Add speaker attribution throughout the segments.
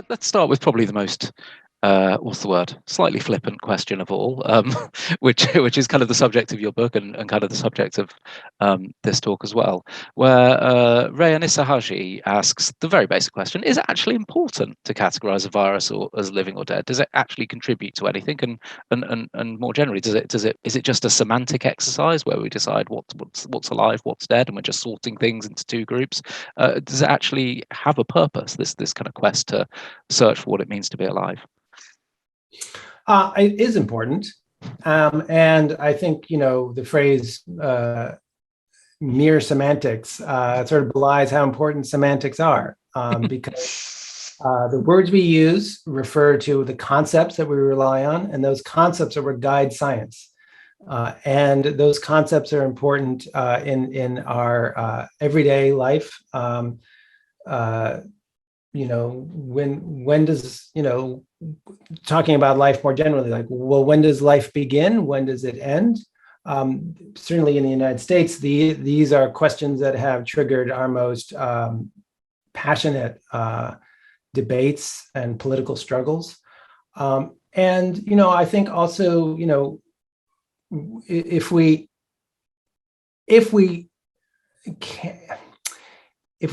Speaker 1: Let's start with probably the most what's the word? Slightly flippant question of all, which is kind of the subject of your book and kind of the subject of this talk as well, where Ray Anisahaji asks the very basic question: is it actually important to categorize a virus or as living or dead? Does it actually contribute to anything? And more generally, is it just a semantic exercise where we decide what's alive, what's dead, and we're just sorting things into two groups? Does it actually have a purpose? This kind of quest to search for what it means to be alive?
Speaker 2: It is important. And I think, the phrase mere semantics sort of belies how important semantics are, because the words we use refer to the concepts that we rely on, and those concepts are what guide science. And those concepts are important in our everyday life. When does, talking about life more generally, like, well, when does life begin? When does it end? Certainly in the United States, these are questions that have triggered our most passionate debates and political struggles. And, I think also, if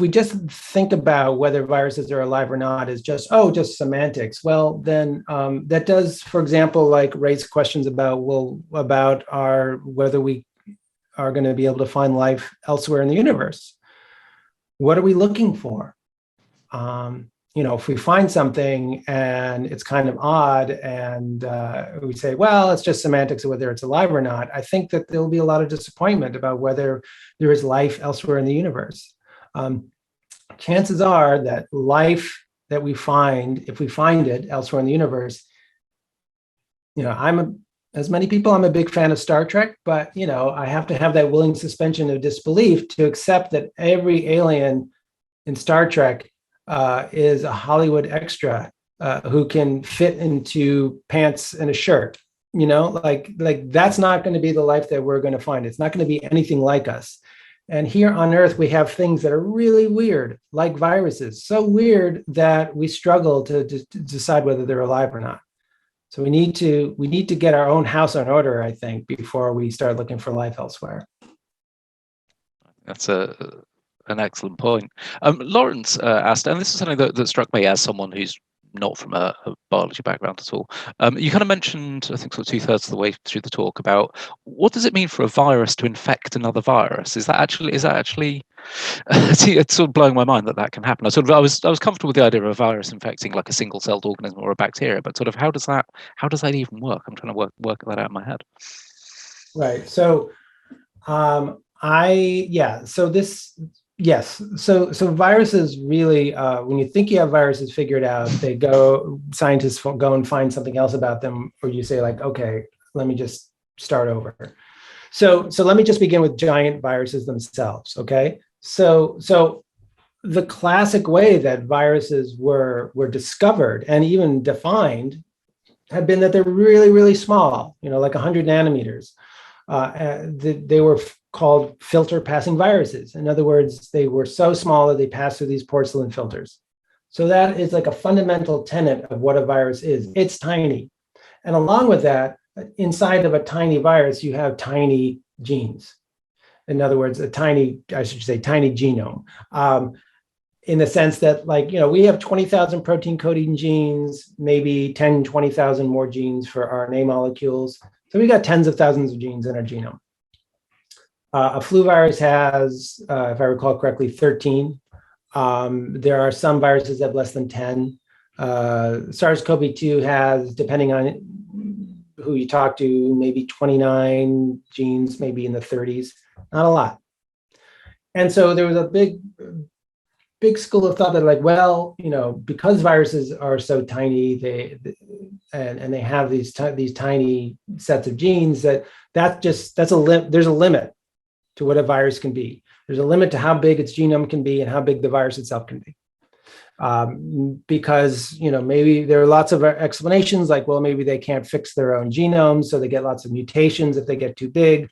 Speaker 2: we just think about whether viruses are alive or not as just semantics, well, then that does, for example, like raise questions about whether we are going to be able to find life elsewhere in the universe. What are we looking for? If we find something and it's kind of odd and we say, well, it's just semantics of whether it's alive or not, I think that there'll be a lot of disappointment about whether there is life elsewhere in the universe. Chances are that life that we find, if we find it elsewhere in the universe, as many people, I'm a big fan of Star Trek, but, I have to have that willing suspension of disbelief to accept that every alien in Star Trek is a Hollywood extra who can fit into pants and a shirt. Like that's not going to be the life that we're going to find. It's not going to be anything like us. And here on Earth, we have things that are really weird, like viruses, so weird that we struggle to decide whether they're alive or not. So we need to get our own house in order, I think, before we start looking for life elsewhere.
Speaker 1: That's an excellent point. Lawrence asked, and this is something that struck me as someone who's not from a biology background at all. You kind of mentioned, I think, sort of 2/3 of the way through the talk about what does it mean for a virus to infect another virus? Is that actually? It's sort of blowing my mind that can happen. I was comfortable with the idea of a virus infecting like a single-celled organism or a bacteria, but sort of how does that even work? I'm trying to work that out in my head.
Speaker 2: Right. So, Yes. So viruses really, when you think you have viruses figured out, scientists go and find something else about them, or you say like, okay, let me just start over. So let me just begin with giant viruses themselves. Okay. So the classic way that viruses were discovered and even defined had been that they're really, really small, like 100 nanometers. They were called filter passing viruses. In other words, they were so small that they passed through these porcelain filters. So that is like a fundamental tenet of what a virus is. It's tiny. And along with that, inside of a tiny virus, you have tiny genes. In other words, a tiny genome. In the sense that, we have 20,000 protein coding genes, maybe 10, 20,000 more genes for RNA molecules. So we got tens of thousands of genes in our genome. A flu virus has, if I recall correctly, 13. There are some viruses that have less than 10. SARS-CoV-2 has, depending on who you talk to, maybe 29 genes, maybe in the 30s. Not a lot. And so there was a big school of thought that because viruses are so tiny, they have these tiny sets of genes there's a limit to what a virus can be. There's a limit to how big its genome can be and how big the virus itself can be. Because maybe there are lots of explanations, like, well, maybe they can't fix their own genomes, so they get lots of mutations if they get too big.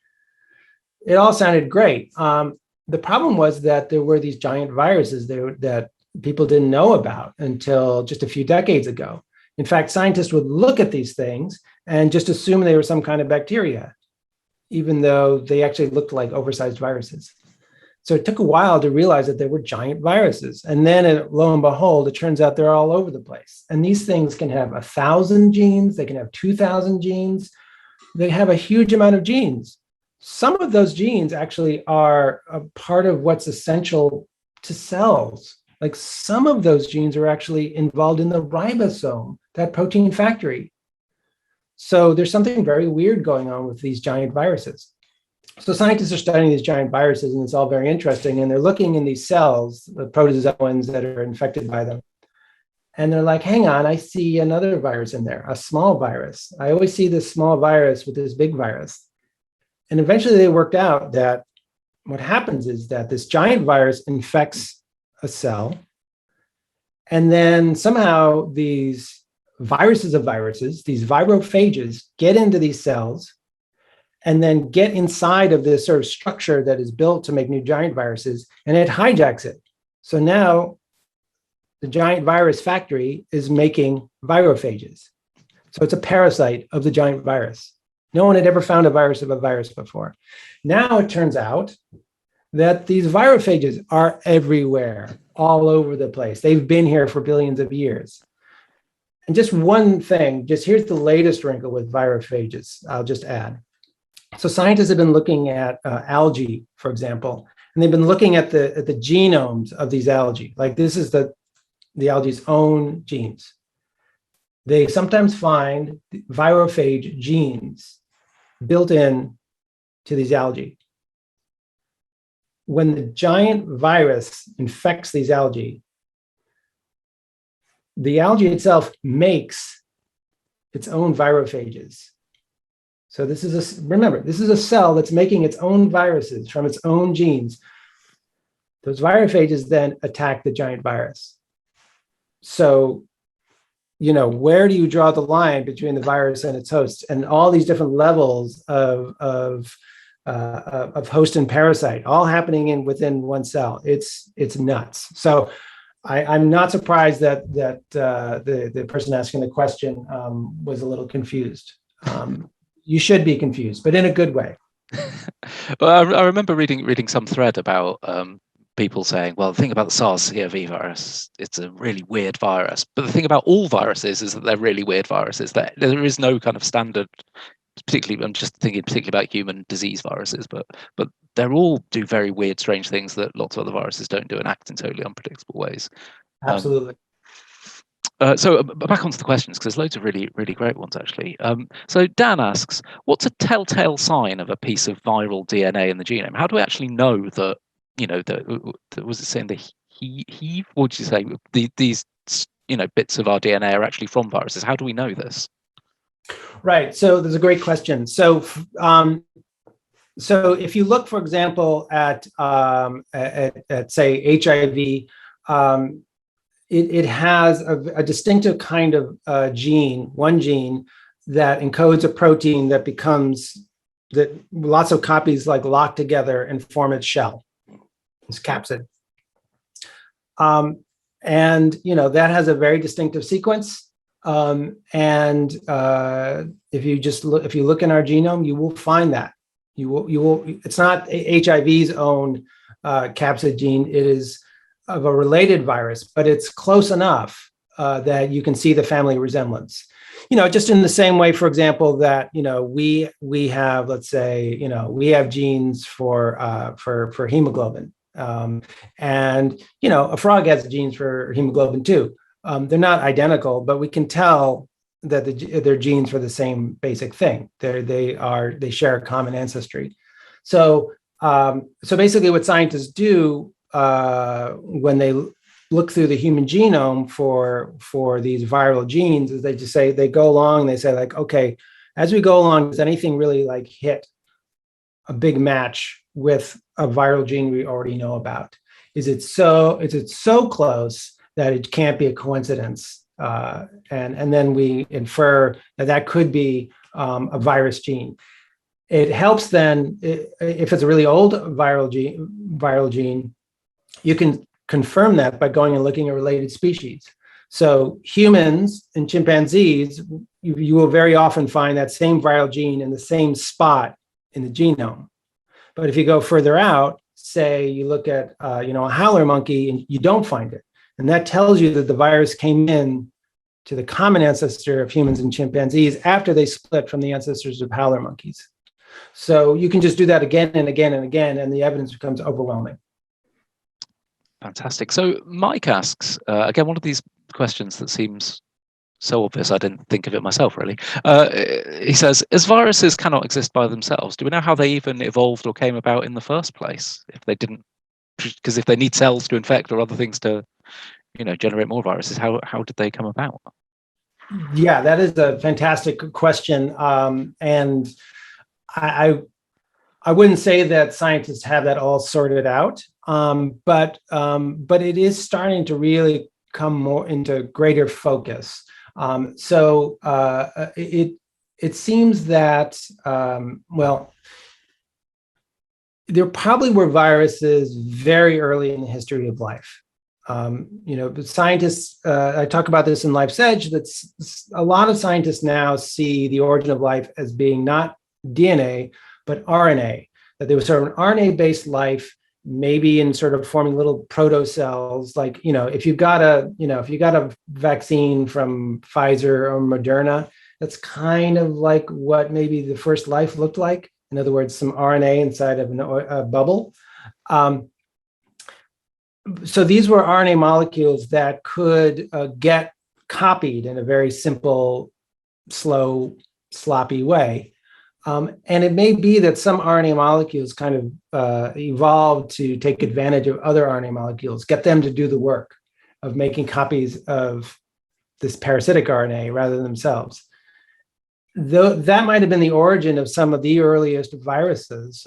Speaker 2: it all sounded great. The problem was that there were these giant viruses that people didn't know about until just a few decades ago. In fact, scientists would look at these things and just assume they were some kind of bacteria, even though they actually looked like oversized viruses. So it took a while to realize that they were giant viruses. And then lo and behold, it turns out they're all over the place. And these things can have 1,000 genes, they can have 2,000 genes, they have a huge amount of genes. Some of those genes actually are a part of what's essential to cells. Like some of those genes are actually involved in the ribosome, that protein factory. So there's something very weird going on with these giant viruses. So scientists are studying these giant viruses, and it's all very interesting. And they're looking in these cells, the protozoans that are infected by them. And they're like, hang on, I see another virus in there, a small virus. I always see this small virus with this big virus. And eventually they worked out that what happens is that this giant virus infects a cell. And then somehow these viruses of viruses, these virophages, get into these cells and then get inside of this sort of structure that is built to make new giant viruses, and it hijacks it. So now the giant virus factory is making virophages. So it's a parasite of the giant virus. No one had ever found a virus of a virus before. Now it turns out that these virophages are everywhere, all over the place. They've been here for billions of years. And just one thing, just here's the latest wrinkle with virophages, I'll just add. So scientists have been looking at algae, for example, and they've been looking at the genomes of these algae. Like this is the algae's own genes. They sometimes find virophage genes built in to these algae. When the giant virus infects these algae, the algae itself makes its own virophages. So this is remember, this is a cell that's making its own viruses from its own genes. Those virophages then attack the giant virus. So, where do you draw the line between the virus and its host, and all these different levels of host and parasite, all happening within one cell? It's nuts. So I'm not surprised that the person asking the question was a little confused. You should be confused, but in a good way.
Speaker 1: Well, I remember reading some thread about people saying, well, the thing about the SARS-CoV virus, it's a really weird virus. But the thing about all viruses is that they're really weird viruses. That there is no kind of standard, particularly, I'm just thinking particularly about human disease viruses, but they all do very weird, strange things that lots of other viruses don't do and act in totally unpredictable ways.
Speaker 2: Absolutely.
Speaker 1: So back onto the questions, because there's loads of really, really great ones, actually. So Dan asks, what's a telltale sign of a piece of viral DNA in the genome? How do we actually know that, was it saying what did you say? These, bits of our DNA are actually from viruses. How do we know this?
Speaker 2: Right. So there's a great question. So if you look, for example, at say HIV, it has a distinctive kind of gene, one gene that encodes a protein that becomes that lots of copies like lock together and form its shell, its capsid. And that has a very distinctive sequence. And if you look in our genome, you will find that. You will. It's not HIV's own capsid gene. It is of a related virus, but it's close enough that you can see the family resemblance. Just in the same way, for example, that we have, let's say, we have genes for hemoglobin, and a frog has genes for hemoglobin too. They're not identical, but we can tell that they're genes for the same basic thing. They share a common ancestry. So basically, what scientists do when they look through the human genome for these viral genes is they go along and they say, like, okay, as we go along, does anything really like hit a big match with a viral gene we already know about? Is it so close that it can't be a coincidence? And then we infer that could be a virus gene. It helps then, if it's a really old viral gene, you can confirm that by going and looking at related species. So humans and chimpanzees, you will very often find that same viral gene in the same spot in the genome. But if you go further out, say you look at a howler monkey and you don't find it, and that tells you that the virus came in to the common ancestor of humans and chimpanzees after they split from the ancestors of howler monkeys. So you can just do that again and again and again, and the evidence becomes overwhelming.
Speaker 1: Fantastic. So Mike asks, again, one of these questions that seems so obvious, I didn't think of it myself, really. He says, as viruses cannot exist by themselves, do we know how they even evolved or came about in the first place? If they didn't, because if they need cells to infect or other things to, generate more viruses, how did they come about?
Speaker 2: Yeah, that is a fantastic question. And I wouldn't say that scientists have that all sorted out, but it is starting to really come more into greater focus. So it seems that there probably were viruses very early in the history of life. But scientists, I talk about this in Life's Edge, that's a lot of scientists now see the origin of life as being not DNA, but RNA, that there was sort of an RNA-based life, maybe in sort of forming little protocells. Like, if you got a vaccine from Pfizer or Moderna, that's kind of like what maybe the first life looked like. In other words, some RNA inside of a bubble. So these were RNA molecules that could get copied in a very simple, slow, sloppy way. And it may be that some RNA molecules kind of evolved to take advantage of other RNA molecules, get them to do the work of making copies of this parasitic RNA rather than themselves. Though that might have been the origin of some of the earliest viruses.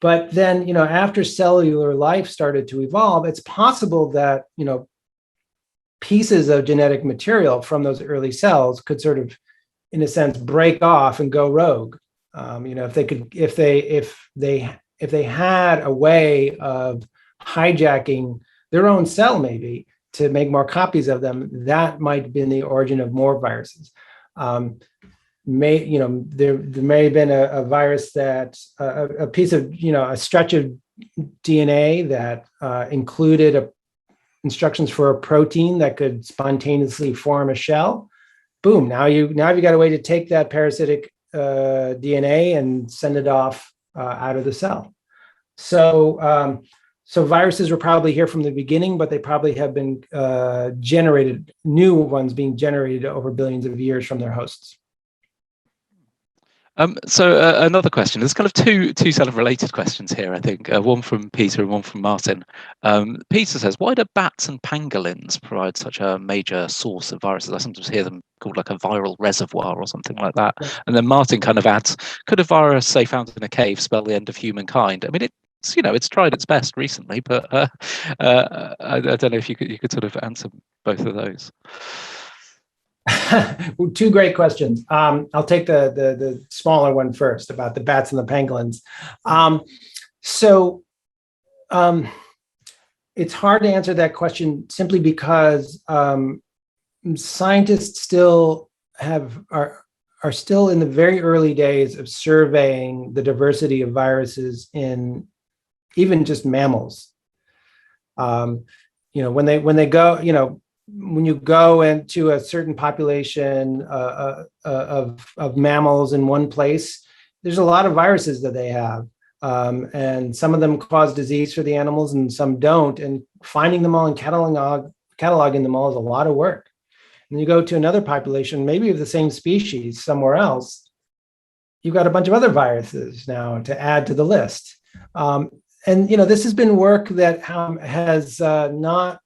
Speaker 2: But then, after cellular life started to evolve, it's possible that, pieces of genetic material from those early cells could sort of, in a sense, break off and go rogue. If they had a way of hijacking their own cell, maybe to make more copies of them, that might have been the origin of more viruses. There may have been a virus that a piece of a stretch of DNA that included instructions for a protein that could spontaneously form a shell. Boom! Now you've got a way to take that parasitic DNA and send it off out of the cell. So viruses were probably here from the beginning, but they probably have been generated, new ones being generated over billions of years from their hosts.
Speaker 1: So another question. There's kind of two set of related questions here, I think. One from Peter and one from Martin. Peter says, why do bats and pangolins provide such a major source of viruses? I sometimes hear them called like a viral reservoir or something like that. Yeah. And then Martin kind of adds, could a virus, say, found in a cave spell the end of humankind? I mean, it's tried its best recently, but I don't know if you could sort of answer both of those.
Speaker 2: Two great questions. I'll take the smaller one first about the bats and the pangolins. It's hard to answer that question simply because scientists still are still in the very early days of surveying the diversity of viruses in even just mammals. When you go into a certain population of mammals in one place, there's a lot of viruses that they have. And some of them cause disease for the animals and some don't. And finding them all and cataloging them all is a lot of work. And you go to another population, maybe of the same species somewhere else, you've got a bunch of other viruses now to add to the list. This has been work that has not,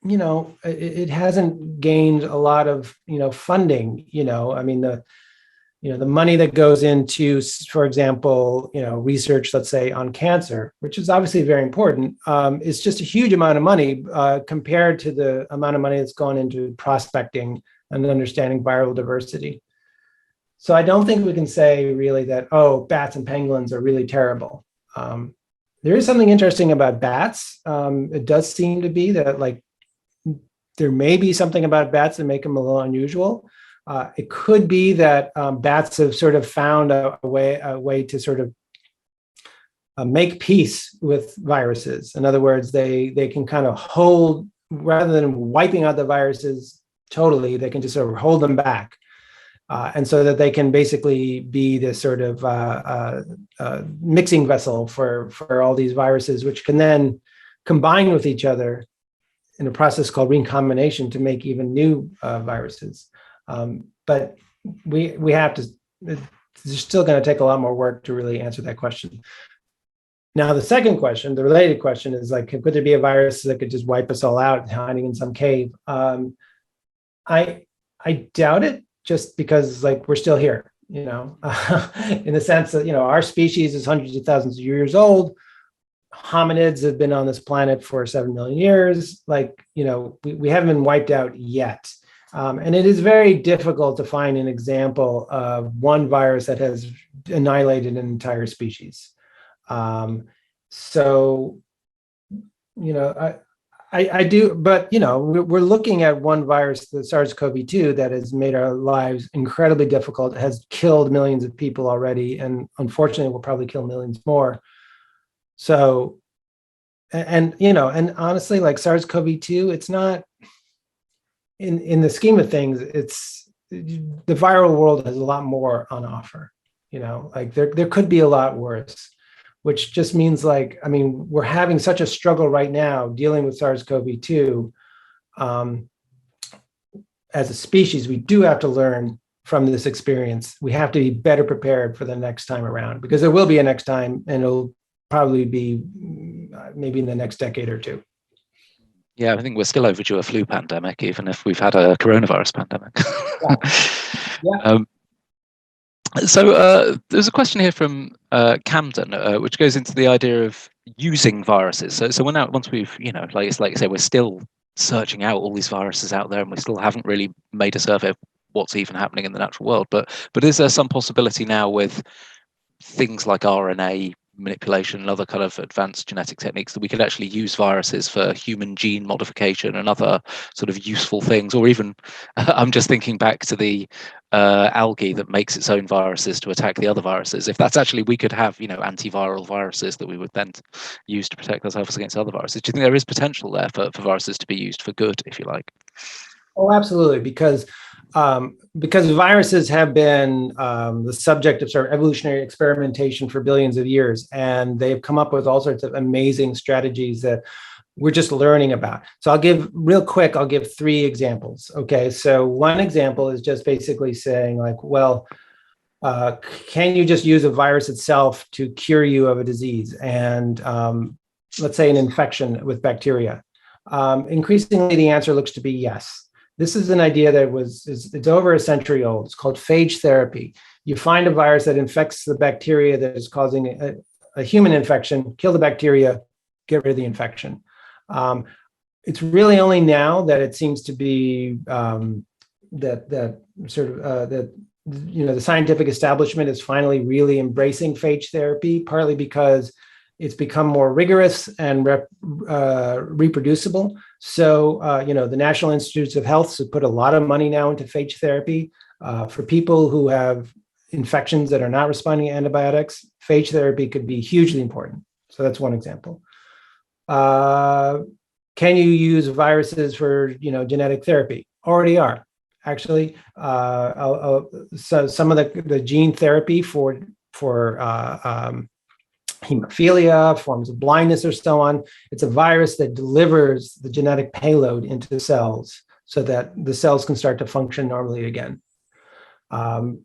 Speaker 2: it hasn't gained a lot of, funding. The money that goes into, for example, research, let's say, on cancer, which is obviously very important, is just a huge amount of money compared to the amount of money that's gone into prospecting and understanding viral diversity. So I don't think we can say really that, oh, bats and pangolins are really terrible. There is something interesting about bats. It does seem to be that like there may be something about bats that make them a little unusual. It could be that bats have sort of found a way to sort of make peace with viruses. In other words, they can kind of hold, rather than wiping out the viruses totally, they can just sort of hold them back. And so that they can basically be this sort of mixing vessel for all these viruses, which can then combine with each other in a process called recombination to make even new viruses. But we have to, it's still going to take a lot more work to really answer that question. Now, the second question, the related question is like, could there be a virus that could just wipe us all out hiding in some cave? I doubt it, just because like we're still here, in the sense that, our species is hundreds of thousands of years old. Hominids have been on this planet for 7 million years. Like, we haven't been wiped out yet. And it is very difficult to find an example of one virus that has annihilated an entire species. I do, but we're looking at one virus, the SARS-CoV-2, that has made our lives incredibly difficult, has killed millions of people already, and unfortunately will probably kill millions more. So, and honestly, like SARS-CoV-2, it's not in the scheme of things, it's the viral world has a lot more on offer. Like there could be a lot worse. Which just means we're having such a struggle right now dealing with SARS-CoV-2. As a species, we do have to learn from this experience. We have to be better prepared for the next time around, because there will be a next time, and it'll probably be maybe in the next decade or two.
Speaker 1: Yeah, I think we're still overdue a flu pandemic, even if we've had a coronavirus pandemic. Yeah. So there's a question here from Camden, which goes into the idea of using viruses. So we're now, once we've, like you say, we're still searching out all these viruses out there, and we still haven't really made a survey of what's even happening in the natural world. But is there some possibility now with things like RNA manipulation and other kind of advanced genetic techniques that we could actually use viruses for human gene modification and other sort of useful things? Or even I'm just thinking back to the algae that makes its own viruses to attack the other viruses. If that's actually, we could have antiviral viruses that we would then use to protect ourselves against other viruses. Do you think there is potential there for viruses to be used for good, if you like?
Speaker 2: Oh, absolutely, because viruses have been the subject of sort of evolutionary experimentation for billions of years, and they've come up with all sorts of amazing strategies that we're just learning about. So I'll give 3 examples. Okay, so one example is just basically saying like, well, can you just use a virus itself to cure you of a disease? And let's say an infection with bacteria. Increasingly, the answer looks to be yes. This is an idea that it's over a century old. It's called phage therapy. You find a virus that infects the bacteria that is causing a human infection, kill the bacteria, get rid of the infection. It's really only now that it seems to be the scientific establishment is finally really embracing phage therapy, partly because it's become more rigorous and reproducible. So, the National Institutes of Health have put a lot of money now into phage therapy. For people who have infections that are not responding to antibiotics, phage therapy could be hugely important. So that's one example. Can you use viruses for, genetic therapy? Already are. Actually, so some of the gene therapy for hemophilia, forms of blindness, or so on. It's a virus that delivers the genetic payload into cells so that the cells can start to function normally again.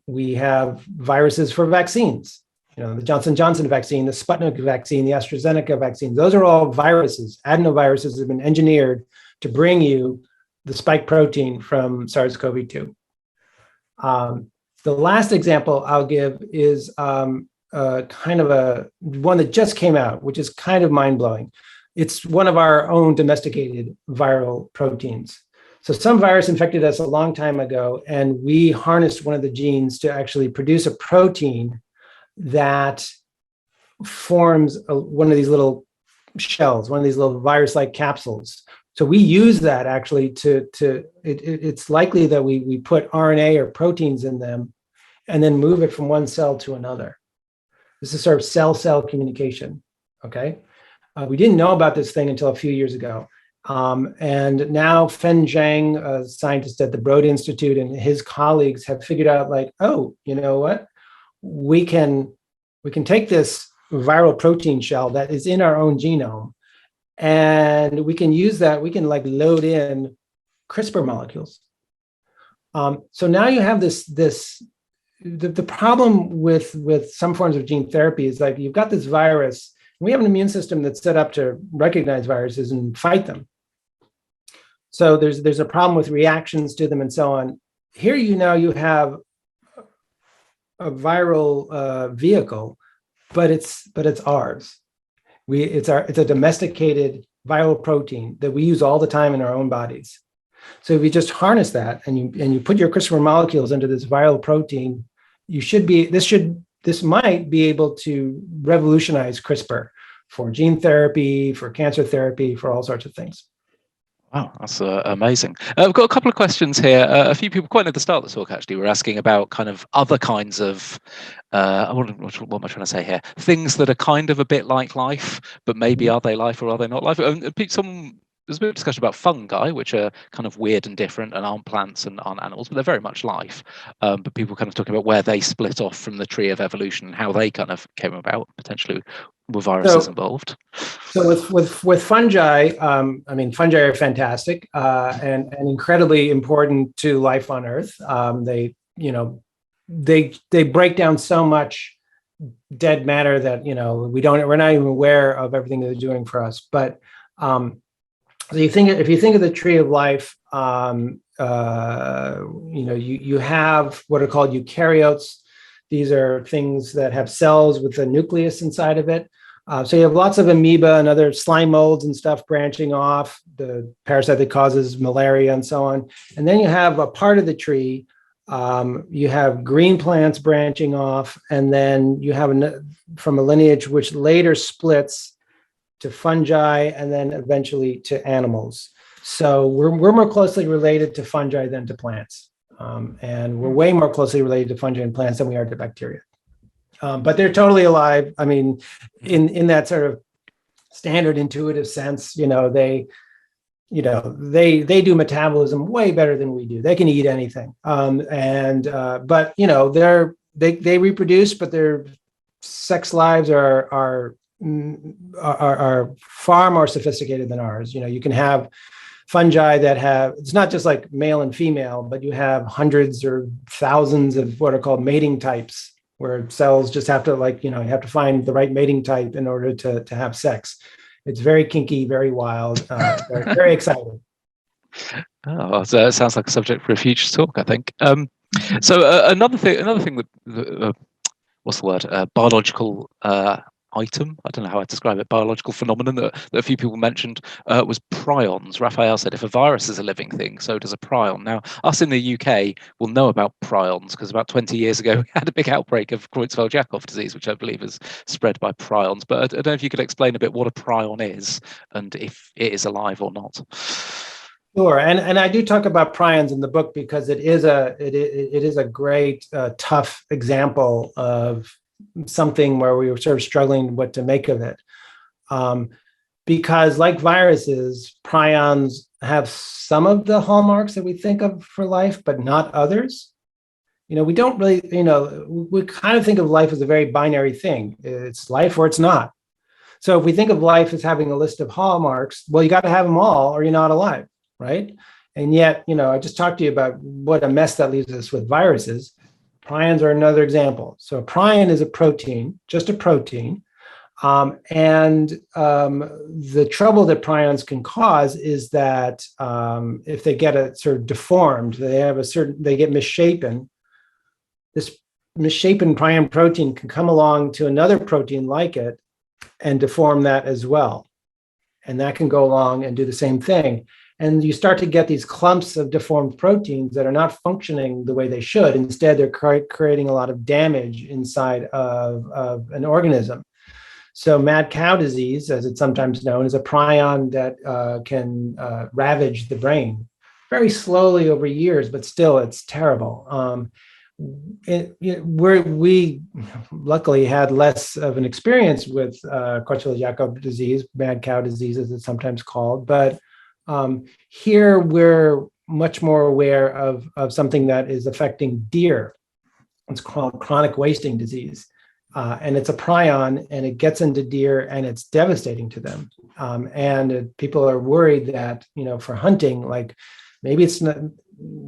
Speaker 2: We have viruses for vaccines. The Johnson & Johnson vaccine, the Sputnik vaccine, the AstraZeneca vaccine. Those are all viruses. Adenoviruses have been engineered to bring you the spike protein from SARS-CoV-2. The last example I'll give is kind of a one that just came out, which is kind of mind-blowing. It's one of our own domesticated viral proteins. So some virus infected us a long time ago, and we harnessed one of the genes to actually produce a protein that forms one of these little shells, one of these little virus-like capsules. So we use that actually it's likely that we put RNA or proteins in them and then move it from one cell to another. This is sort of cell-cell communication, okay? We didn't know about this thing until a few years ago. And now Fen Zhang, a scientist at the Broad Institute, and his colleagues have figured out, like, oh, you know what? We can take this viral protein shell that is in our own genome, and we can use that. We can like load in CRISPR molecules. So now you have the problem with some forms of gene therapy is like you've got this virus. We have an immune system that's set up to recognize viruses and fight them. So there's a problem with reactions to them and so on. Here you have a viral vehicle, but it's ours. It's a domesticated viral protein that we use all the time in our own bodies. So if you just harness that and you put your CRISPR molecules into this viral protein, this might be able to revolutionize CRISPR for gene therapy, for cancer therapy, for all sorts of things.
Speaker 1: Wow, that's amazing. I've got a couple of questions here. A few people quite at the start of the talk actually were asking about kind of other kinds of, what am I trying to say here? Things that are kind of a bit like life, but maybe are they life or are they not life? There's a bit of discussion about fungi, which are kind of weird and different and aren't plants and aren't animals, but they're very much life. But people kind of talking about where they split off from the tree of evolution and how they kind of came about, potentially with viruses involved.
Speaker 2: So with fungi, I mean, fungi are fantastic and incredibly important to life on Earth. They break down so much dead matter that we're not even aware of everything that they're doing for us. But so if you think of the tree of life, you have what are called eukaryotes. These are things that have cells with a nucleus inside of it. So you have lots of amoeba and other slime molds and stuff branching off, the parasite that causes malaria and so on. And then you have a part of the tree, you have green plants branching off, and then you have from a lineage which later splits to fungi and then eventually to animals. So we're more closely related to fungi than to plants. And we're way more closely related to fungi and plants than we are to bacteria. But they're totally alive. I mean, in that sort of standard intuitive sense, they do metabolism way better than we do. They can eat anything. But they reproduce, but their sex lives are far more sophisticated than ours. You can have fungi that have, it's not just like male and female, but you have hundreds or thousands of what are called mating types, where cells just have to you have to find the right mating type in order to have sex. It's very kinky, very wild, very, very exciting.
Speaker 1: Oh, so it sounds like a subject for a future talk, I think. So another thing that what's the word? Biological item, I don't know how I describe it, biological phenomenon that a few people mentioned was prions. Raphael said if a virus is a living thing, so does a prion. Now, us in the UK will know about prions because about 20 years ago we had a big outbreak of Creutzfeldt-Jakob disease, which I believe is spread by prions. But I don't know if you could explain a bit what a prion is and if it is alive or not.
Speaker 2: Sure, and I do talk about prions in the book because it is a great tough example of something where we were sort of struggling what to make of it. Because like viruses, prions have some of the hallmarks that we think of for life, but not others. We don't really, we kind of think of life as a very binary thing. It's life or it's not. So if we think of life as having a list of hallmarks, well, you got to have them all or you're not alive, right? And yet, I just talked to you about what a mess that leaves us with viruses. Prions are another example. So a prion is a protein, just a protein. And the trouble that prions can cause is that if they get a sort of deformed, they get misshapen. This misshapen prion protein can come along to another protein like it and deform that as well. And that can go along and do the same thing. And you start to get these clumps of deformed proteins that are not functioning the way they should. Instead, they're creating a lot of damage inside of an organism. So mad cow disease, as it's sometimes known, is a prion that can ravage the brain very slowly over years, but still it's terrible. We luckily had less of an experience with Creutzfeldt-Jakob disease, mad cow disease, as it's sometimes called. But here we're much more aware of something that is affecting deer. It's called chronic wasting disease. And it's a prion, and it gets into deer, and it's devastating to them. And people are worried that, for hunting, like maybe it's not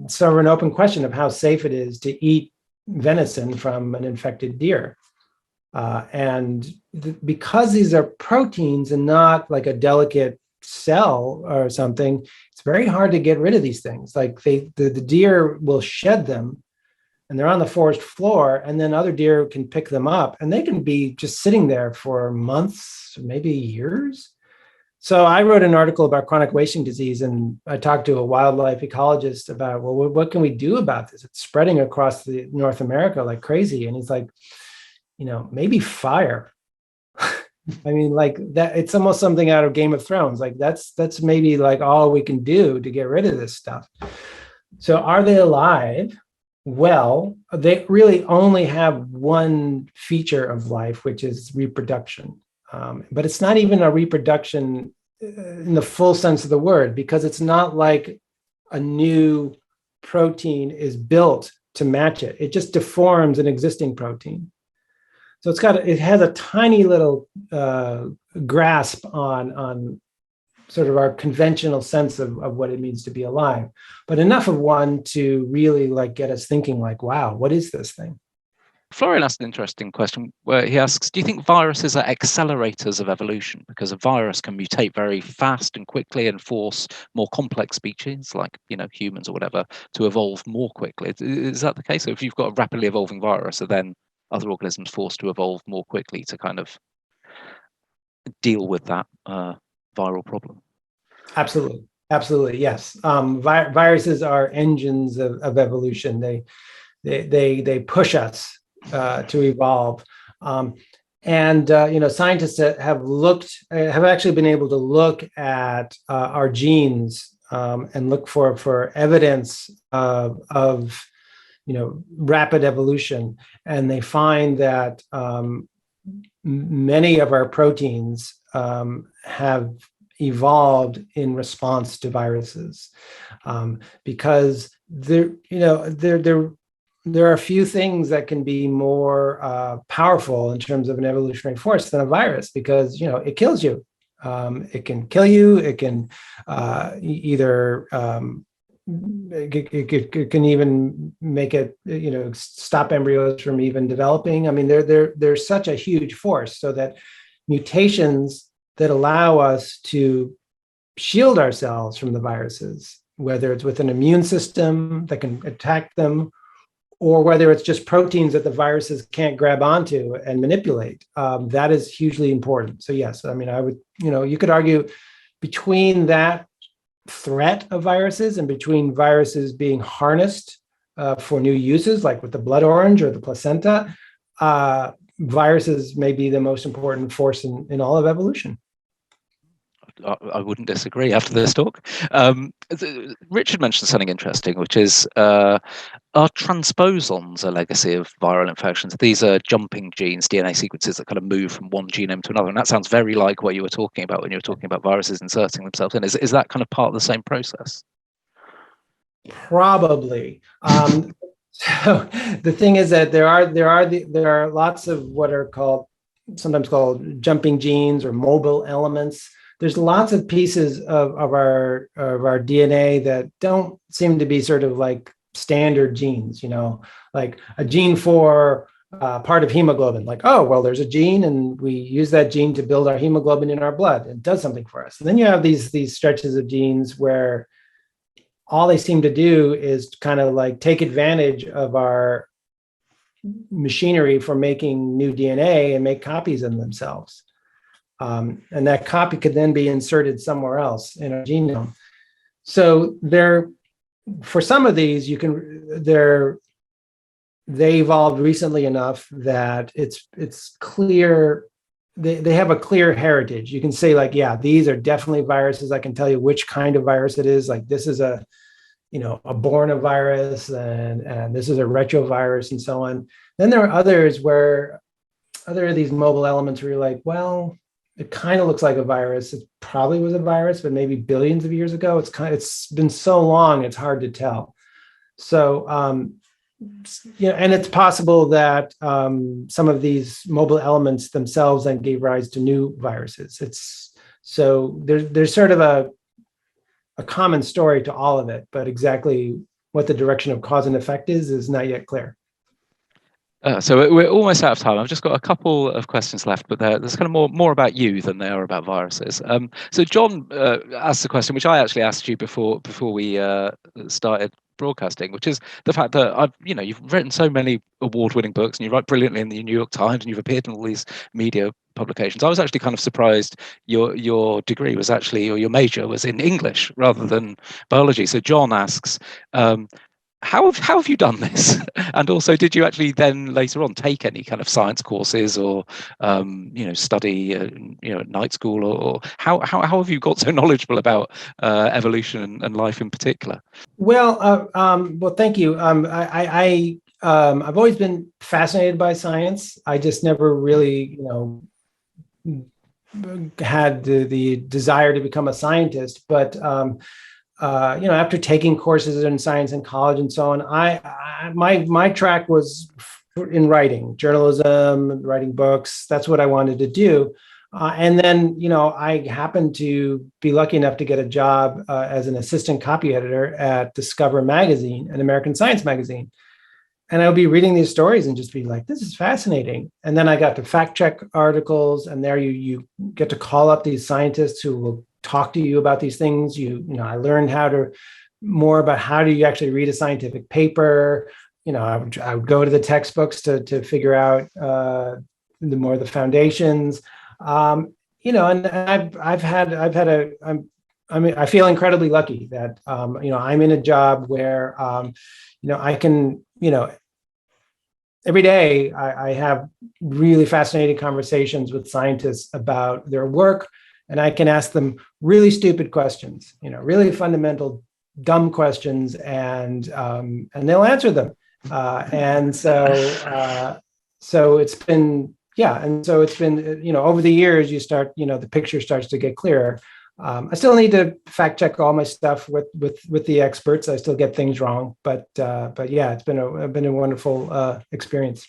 Speaker 2: sort of an open question of how safe it is to eat venison from an infected deer. Because these are proteins and not like a delicate cell or something, it's very hard to get rid of these things. Like the deer will shed them, and they're on the forest floor, and then other deer can pick them up, and they can be just sitting there for months, maybe years. So I wrote an article about chronic wasting disease, and I talked to a wildlife ecologist about, well, what can we do about this? It's spreading across North America like crazy. And he's like, maybe fire. I mean, like that, it's almost something out of Game of Thrones. Like that's maybe like all we can do to get rid of this stuff. So are they alive? Well, they really only have one feature of life, which is reproduction. But it's not even a reproduction in the full sense of the word, because it's not like a new protein is built to match it. It just deforms an existing protein. So it has a tiny little grasp on sort of our conventional sense of what it means to be alive, but enough of one to really like get us thinking like, wow, what is this thing?
Speaker 1: Florian asked an interesting question where he asks, do you think viruses are accelerators of evolution? Because a virus can mutate very fast and quickly and force more complex species like, humans or whatever, to evolve more quickly. Is that the case? So if you've got a rapidly evolving virus, are then other organisms forced to evolve more quickly to kind of deal with that viral problem?
Speaker 2: Absolutely, yes. Viruses are engines of evolution. They push us to evolve. Scientists have actually been able to look at our genes and look for evidence of rapid evolution. And they find that many of our proteins have evolved in response to viruses, because there are a few things that can be more powerful in terms of an evolutionary force than a virus, because it kills you. It can kill you. It can either it can even make it stop embryos from even developing. I mean, they're such a huge force, so that mutations that allow us to shield ourselves from the viruses, whether it's with an immune system that can attack them, or whether it's just proteins that the viruses can't grab onto and manipulate, that is hugely important. So yes, I mean, I would, you could argue between that threat of viruses and between viruses being harnessed for new uses, like with the blood orange or the placenta, viruses may be the most important force in all of evolution.
Speaker 1: I wouldn't disagree after this talk. Richard mentioned something interesting, which is, are transposons a legacy of viral infections? These are jumping genes, DNA sequences that kind of move from one genome to another. And that sounds very like what you were talking about when you were talking about viruses inserting themselves in. Is that kind of part of the same process?
Speaker 2: Probably. So the thing is that there are lots of what are sometimes called jumping genes or mobile elements. There's lots of pieces of our DNA that don't seem to be sort of like standard genes, like a gene for part of hemoglobin. Like, oh, well, there's a gene and we use that gene to build our hemoglobin in our blood. It does something for us. And then you have these stretches of genes where all they seem to do is kind of like take advantage of our machinery for making new DNA and make copies of themselves. And that copy could then be inserted somewhere else in our genome. So for some of these, they evolved recently enough that it's clear. They have a clear heritage. You can say like, yeah, these are definitely viruses. I can tell you which kind of virus it is. Like this is a bornavirus, and this is a retrovirus, and so on. Then there are others where other of these mobile elements where you're like, well, it kind of looks like a virus. It probably was a virus, but maybe billions of years ago. It's been so long, it's hard to tell. So, and it's possible that some of these mobile elements themselves then gave rise to new viruses. There's sort of a common story to all of it, but exactly what the direction of cause and effect is not yet clear.
Speaker 1: So we're almost out of time. I've just got a couple of questions left, but there's kind of more about you than they are about viruses. So John asked the question, which I actually asked you before we started broadcasting, which is the fact that you've written so many award-winning books, and you write brilliantly in the New York Times, and you've appeared in all these media publications. I was actually kind of surprised your degree was actually, or your major was in English rather than biology. So John asks, how have you done this? And also, did you actually then later on take any kind of science courses or study at night school, or how have you got so knowledgeable about evolution and life in particular?
Speaker 2: Well, thank you. I've always been fascinated by science. I just never really had the desire to become a scientist, but after taking courses in science in college and so on, my track was in writing, journalism, writing books. That's what I wanted to do. And then, I happened to be lucky enough to get a job as an assistant copy editor at Discover Magazine, an American science magazine. And I would be reading these stories and just be like, this is fascinating. And then I got to fact check articles, and there you get to call up these scientists who will talk to you about these things. I learned more about how do you actually read a scientific paper. I would go to the textbooks to figure out the foundations. And I feel incredibly lucky that I'm in a job where I can every day I have really fascinating conversations with scientists about their work. And I can ask them really stupid questions, really fundamental, dumb questions, and they'll answer them. So it's been, over the years, you start, the picture starts to get clearer. I still need to fact check all my stuff with the experts. I still get things wrong, but yeah, it's been a wonderful experience.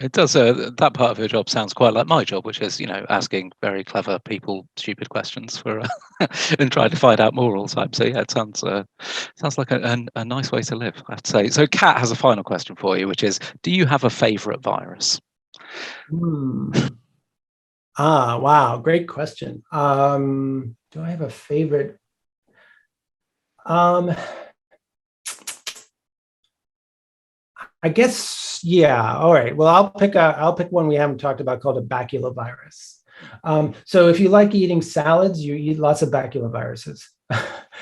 Speaker 1: It does. That part of your job sounds quite like my job, which is, asking very clever people stupid questions for and trying to find out more all the time. So yeah, it sounds like a nice way to live, I'd say. So Kat has a final question for you, which is, do you have a favorite virus?
Speaker 2: Wow, great question. Do I have a favorite? I guess, yeah. All right. Well, I'll pick one we haven't talked about called a baculovirus. So if you like eating salads, you eat lots of baculoviruses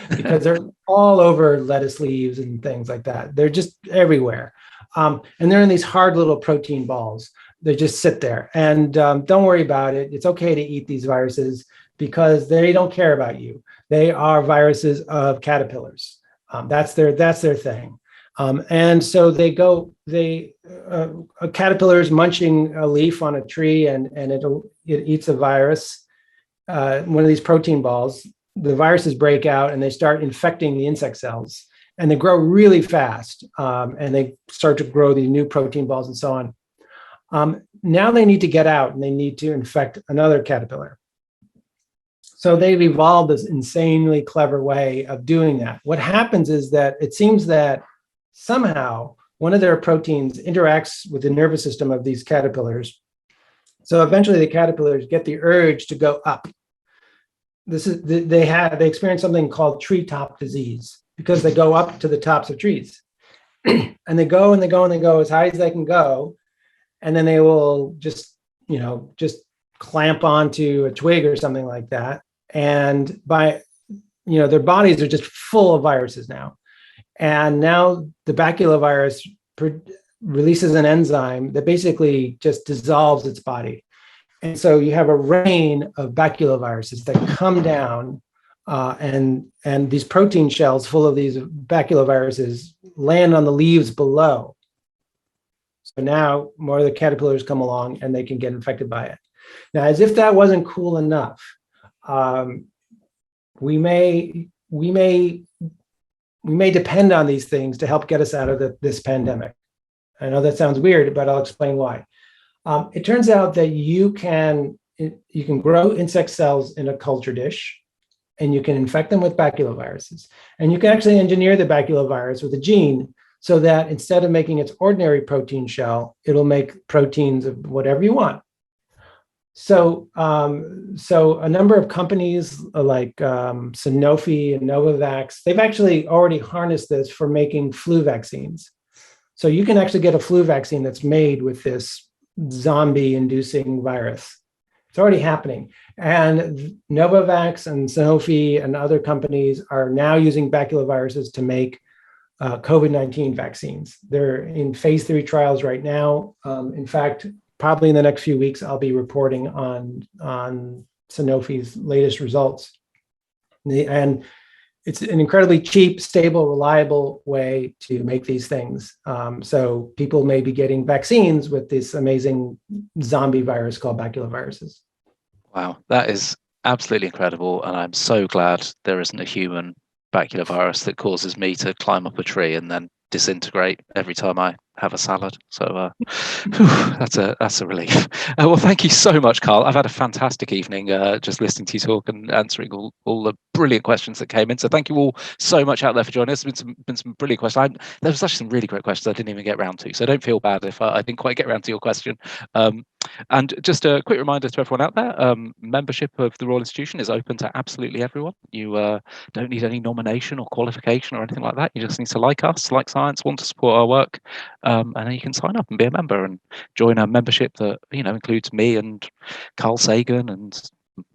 Speaker 2: because they're all over lettuce leaves and things like that. They're just everywhere. And they're in these hard little protein balls. They just sit there. And don't worry about it. It's okay to eat these viruses because they don't care about you. They are viruses of caterpillars. That's their thing. And so a caterpillar is munching a leaf on a tree, and it eats a virus, one of these protein balls. The viruses break out and they start infecting the insect cells, and they grow really fast, and they start to grow these new protein balls and so on. Now they need to get out and they need to infect another caterpillar. So they've evolved this insanely clever way of doing that. What happens is that it seems that somehow one of their proteins interacts with the nervous system of these caterpillars. So eventually the caterpillars get the urge to go up. They experience something called treetop disease because they go up to the tops of trees. And they go and they go and they go as high as they can go. And then they will just clamp onto a twig or something like that. And by their bodies are just full of viruses now. And now the baculovirus releases an enzyme that basically just dissolves its body. And so you have a rain of baculoviruses that come down, and these protein shells full of these baculoviruses land on the leaves below. So now more of the caterpillars come along and they can get infected by it. Now, as if that wasn't cool enough, we may depend on these things to help get us out of this pandemic. I know that sounds weird, but I'll explain why. It turns out that you can grow insect cells in a culture dish, and you can infect them with baculoviruses. And you can actually engineer the baculovirus with a gene so that instead of making its ordinary protein shell, it'll make proteins of whatever you want. So a number of companies like Sanofi and Novavax, they've actually already harnessed this for making flu vaccines. So you can actually get a flu vaccine that's made with this zombie-inducing virus. It's already happening. And Novavax and Sanofi and other companies are now using baculoviruses to make COVID-19 vaccines. They're in phase 3 trials right now. In fact, probably in the next few weeks, I'll be reporting on Sanofi's latest results. And it's an incredibly cheap, stable, reliable way to make these things. So people may be getting vaccines with this amazing zombie virus called baculoviruses.
Speaker 1: Wow, that is absolutely incredible. And I'm so glad there isn't a human baculovirus that causes me to climb up a tree and then disintegrate every time I have a salad. So that's a relief. Well, thank you so much, Carl. I've had a fantastic evening just listening to you talk and answering all the brilliant questions that came in. So thank you all so much out there for joining us. There's been some brilliant questions. There was actually some really great questions I didn't even get around to. So don't feel bad if I didn't quite get around to your question. And just a quick reminder to everyone out there, membership of the Royal Institution is open to absolutely everyone. You don't need any nomination or qualification or anything like that. You just need to like us, like science, want to support our work. And then you can sign up and be a member and join a membership that includes me and Carl Sagan and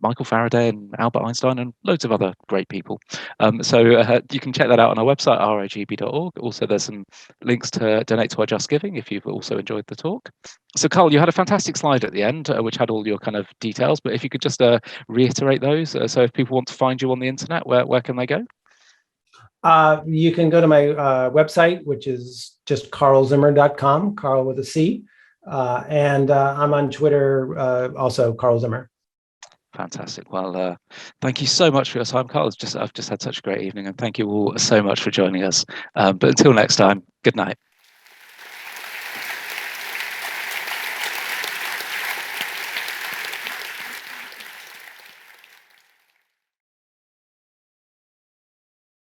Speaker 1: Michael Faraday and Albert Einstein and loads of other great people. So you can check that out on our website, ragb.org. Also, there's some links to donate to our Just Giving if you've also enjoyed the talk. So, Carl, you had a fantastic slide at the end, which had all your kind of details. But if you could just reiterate those. So if people want to find you on the internet, where can they go?
Speaker 2: You can go to my website, which is just carlzimmer.com, Carl with a C. And I'm on Twitter, also Carl Zimmer.
Speaker 1: Fantastic. Well, thank you so much for your time, Carl. I've just had such a great evening, and thank you all so much for joining us. But until next time, good night.